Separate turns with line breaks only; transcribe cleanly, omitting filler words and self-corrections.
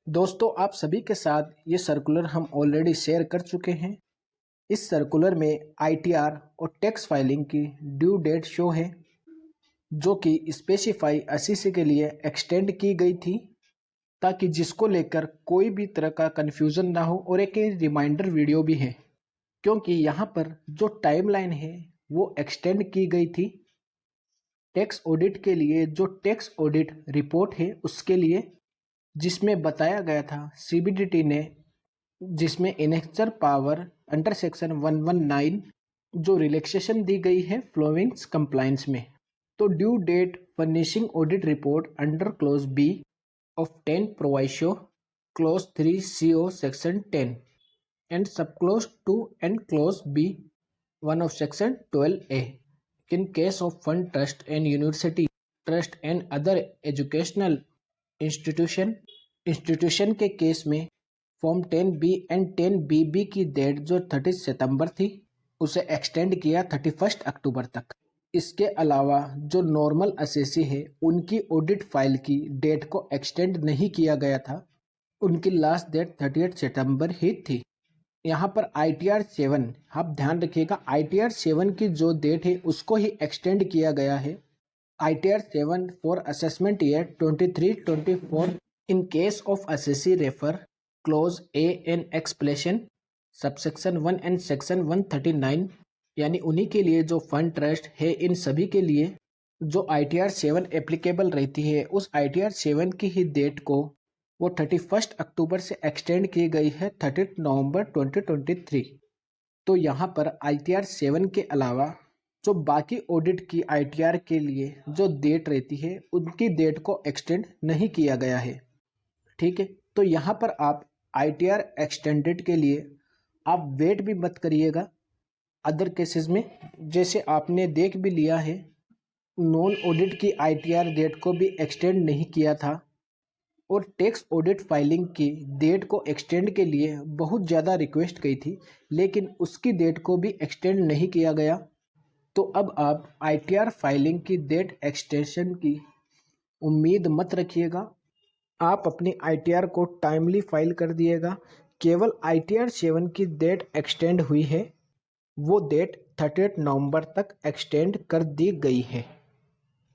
दोस्तों, आप सभी के साथ ये सर्कुलर हम ऑलरेडी शेयर कर चुके हैं। इस सर्कुलर में आईटीआर और टैक्स फाइलिंग की ड्यू डेट शो है, जो कि स्पेसिफाई 80 के लिए एक्सटेंड की गई थी, ताकि जिसको लेकर कोई भी तरह का कन्फ्यूज़न ना हो। और एक रिमाइंडर वीडियो भी है, क्योंकि यहाँ पर जो टाइमलाइन है वो एक्सटेंड की गई थी। टैक्स ऑडिट के लिए जो टैक्स ऑडिट रिपोर्ट है उसके लिए, जिसमें बताया गया था सीबीडीटी ने, जिसमें इनेक्चर पावर अंडर सेक्शन 119 जो रिलैक्सेशन दी गई है फ्लोइंग्स कंप्लायंस में। तो due date furnishing audit report under clause b of 10 proviso clause 3 CO section 10 and sub clause 2 and clause b 1 of section 12A in case of fund trust and university trust and other educational institution के case में form 10B and 10BB की date जो 30 सितंबर थी उसे extend किया 31 अक्टूबर तक। इसके अलावा जो नॉर्मल असेसी है उनकी ऑडिट फाइल की डेट को एक्सटेंड नहीं किया गया था, उनकी लास्ट डेट 30 सितंबर ही थी। यहाँ पर ITR 7, आप ध्यान रखिएगा, ITR 7 की जो डेट है उसको ही एक्सटेंड किया गया है। ITR 7 for assessment year 23-24 in case of assessee refer close A and explanation subsection 1 and section 139, यानी उन्हीं के लिए जो फंड ट्रस्ट है, इन सभी के लिए जो ITR 7 एप्लीकेबल रहती है, उस ITR 7 की ही डेट को वो 31 अक्टूबर से एक्सटेंड की गई है 30 नवंबर 2023। तो यहाँ पर ITR 7 के अलावा जो बाकी ऑडिट की ITR के लिए जो डेट रहती है उनकी डेट को एक्सटेंड नहीं किया गया है। ठीक है, तो यहाँ पर आप ITR एक्सटेंडेड के लिए आप वेट भी मत करिएगा। अदर केसेस में जैसे आपने देख भी लिया है, नॉन ऑडिट की ITR डेट को भी एक्सटेंड नहीं किया था, और टैक्स ऑडिट फाइलिंग की डेट को एक्सटेंड के लिए बहुत ज़्यादा रिक्वेस्ट की थी, लेकिन उसकी डेट को भी एक्सटेंड नहीं किया गया। तो अब आप ITR फाइलिंग की डेट एक्सटेंशन की उम्मीद मत रखिएगा। आप अपनी ITR को टाइमली फाइल कर दिएगा। केवल ITR 7 की डेट एक्सटेंड हुई है, वो डेट 30 नवंबर तक एक्सटेंड कर दी गई है।